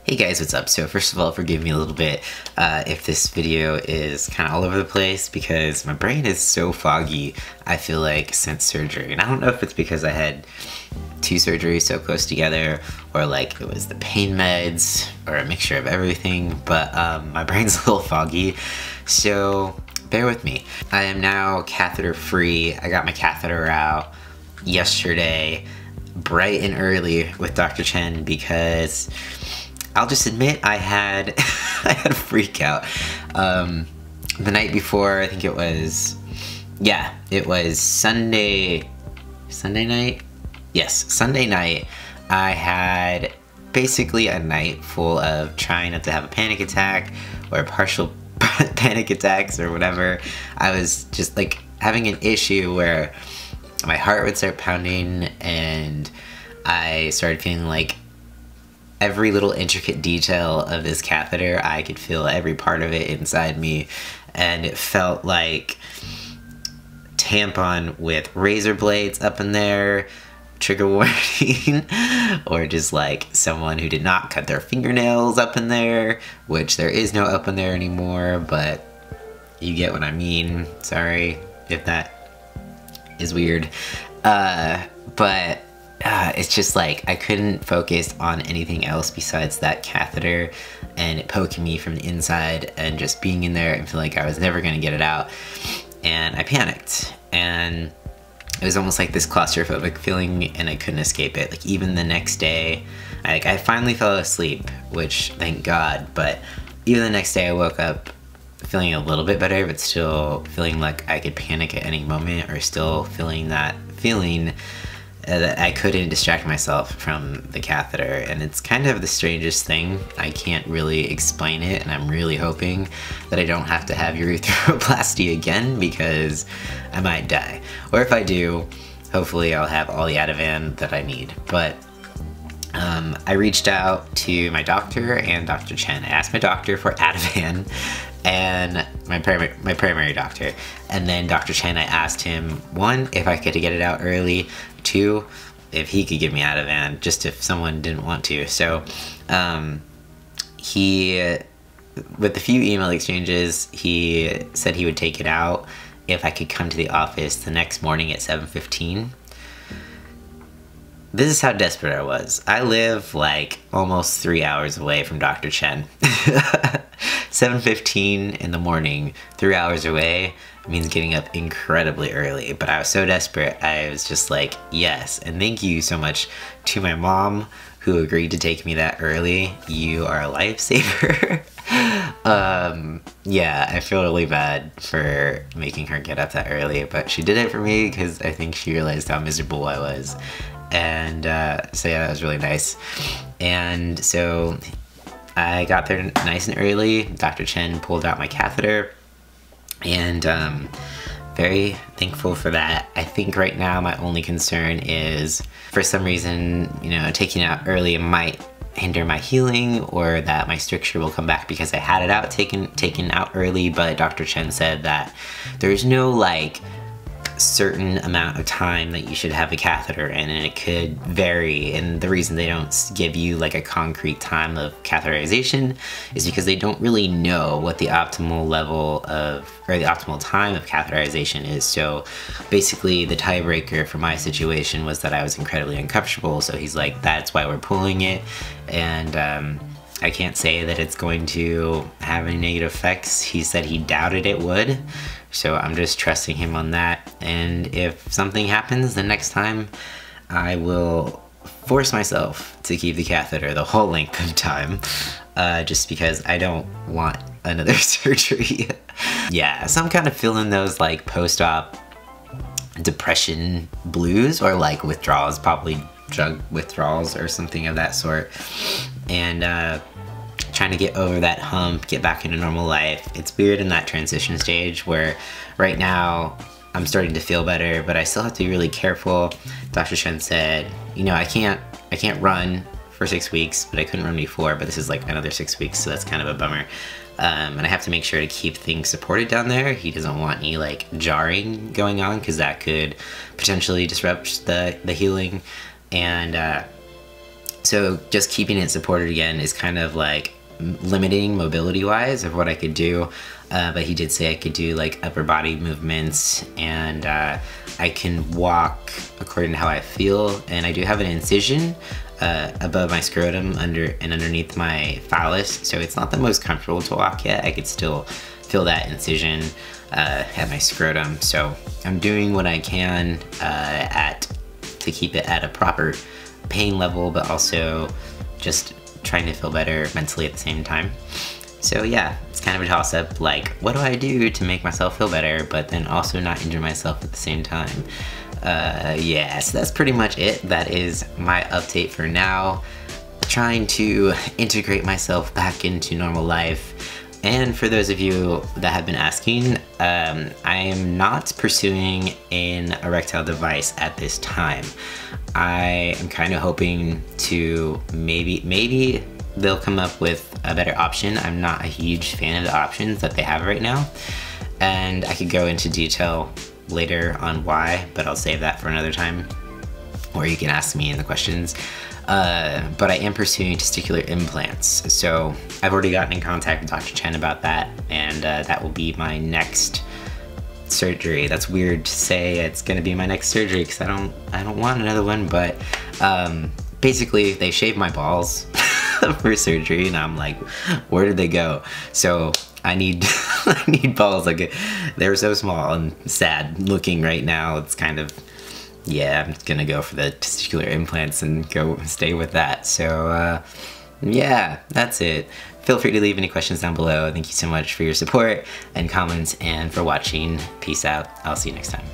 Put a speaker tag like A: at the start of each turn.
A: Hey guys, what's up? So first of all, forgive me a little bit if this video is kind of all over the place because my brain is so foggy, I feel like, since surgery. And I don't know if it's because I had 2 surgeries so close together or like it was the pain meds or a mixture of everything, but my brain's a little foggy, so bear with me. I am now catheter free. I got my catheter out yesterday, bright and early with Dr. Chen, because I'll just admit I had a freak out. The night before, I think it was Sunday night? Yes, Sunday night, I had basically a night full of trying not to have a panic attack or partial panic attacks or whatever. I was just like having an issue where my heart would start pounding and I started feeling like every little intricate detail of this catheter, I could feel every part of it inside me, and it felt like tampon with razor blades up in there, trigger warning, or just like someone who did not cut their fingernails up in there, which there is no up in there anymore, but you get what I mean. Sorry if that is weird. It's just like I couldn't focus on anything else besides that catheter and it poking me from the inside and just being in there and feeling like I was never gonna get it out. And I panicked, and it was almost like this claustrophobic feeling and I couldn't escape it. Like even the next day, I finally fell asleep, which thank God, but even the next day I woke up feeling a little bit better, but still feeling like I could panic at any moment, or still feeling that feeling that I couldn't distract myself from the catheter. And it's kind of the strangest thing. I can't really explain it, and I'm really hoping that I don't have to have urethroplasty again, because I might die. Or if I do, hopefully I'll have all the Ativan that I need. But I reached out to my doctor and Dr. Chen. I asked my doctor for Ativan and my primary doctor, and then Dr. Chen, I asked him, 1, if I could get it out early, 2, if he could give me Ativan, just if someone didn't want to. So he, with a few email exchanges, he said he would take it out if I could come to the office the next morning at 7:15. This is how desperate I was. I live like almost 3 hours away from Dr. Chen. 7:15 in the morning, 3 hours away, means getting up incredibly early. But I was so desperate, I was just like, yes. And thank you so much to my mom who agreed to take me that early. You are a lifesaver. Yeah, I feel really bad for making her get up that early, but she did it for me because I think she realized how miserable I was. And so yeah, that was really nice. And so I got there nice and early. Dr. Chen pulled out my catheter, and very thankful for that. I think right now my only concern is, for some reason, you know, taking it out early might hinder my healing, or that my stricture will come back because I had it out taken out early. But Dr. Chen said that there's no like certain amount of time that you should have a catheter in, and it could vary. And the reason they don't give you like a concrete time of catheterization is because they don't really know what the optimal level of, or the optimal time of catheterization is. So basically the tiebreaker for my situation was that I was incredibly uncomfortable, so he's like, that's why we're pulling it. And I can't say that it's going to have any negative effects. He said he doubted it would, so I'm just trusting him on that. And if something happens the next time, I will force myself to keep the catheter the whole length of time, just because I don't want another surgery. Yeah, so I'm kind of feeling those like post-op depression blues, or like withdrawals, probably drug withdrawals or something of that sort. And trying to get over that hump, get back into normal life. It's weird in that transition stage where right now I'm starting to feel better, but I still have to be really careful. Dr. Chen said, you know, I can't run for 6 weeks, but I couldn't run before, but this is like another 6 weeks, so that's kind of a bummer. And I have to make sure to keep things supported down there. He doesn't want any like jarring going on, because that could potentially disrupt the healing. And so just keeping it supported again is kind of like limiting mobility wise of what I could do. But he did say I could do like upper body movements, and I can walk according to how I feel. And I do have an incision above my scrotum underneath my phallus, so it's not the most comfortable to walk yet. I could still feel that incision at my scrotum. So I'm doing what I can to keep it at a proper pain level, but also just trying to feel better mentally at the same time. So yeah, it's kind of a toss-up, like, what do I do to make myself feel better, but then also not injure myself at the same time? Yeah, so that's pretty much it. That is my update for now. Trying to integrate myself back into normal life. And for those of you that have been asking, I am not pursuing an erectile device at this time. I am kind of hoping to maybe they'll come up with a better option. I'm not a huge fan of the options that they have right now, and I could go into detail later on why, but I'll save that for another time, or you can ask me in the questions. But I am pursuing testicular implants, so I've already gotten in contact with Dr. Chen about that, and that will be my next surgery. That's weird to say it's gonna be my next surgery, because I don't want another one, but basically they shaved my balls for surgery, and I'm like, where did they go? So I need I need balls. Like, they're so small and sad looking right now. It's kind of, yeah, I'm gonna go for the testicular implants and go stay with that. So yeah, that's it. Feel free to leave any questions down below. Thank you so much for your support and comments and for watching. Peace out. I'll see you next time.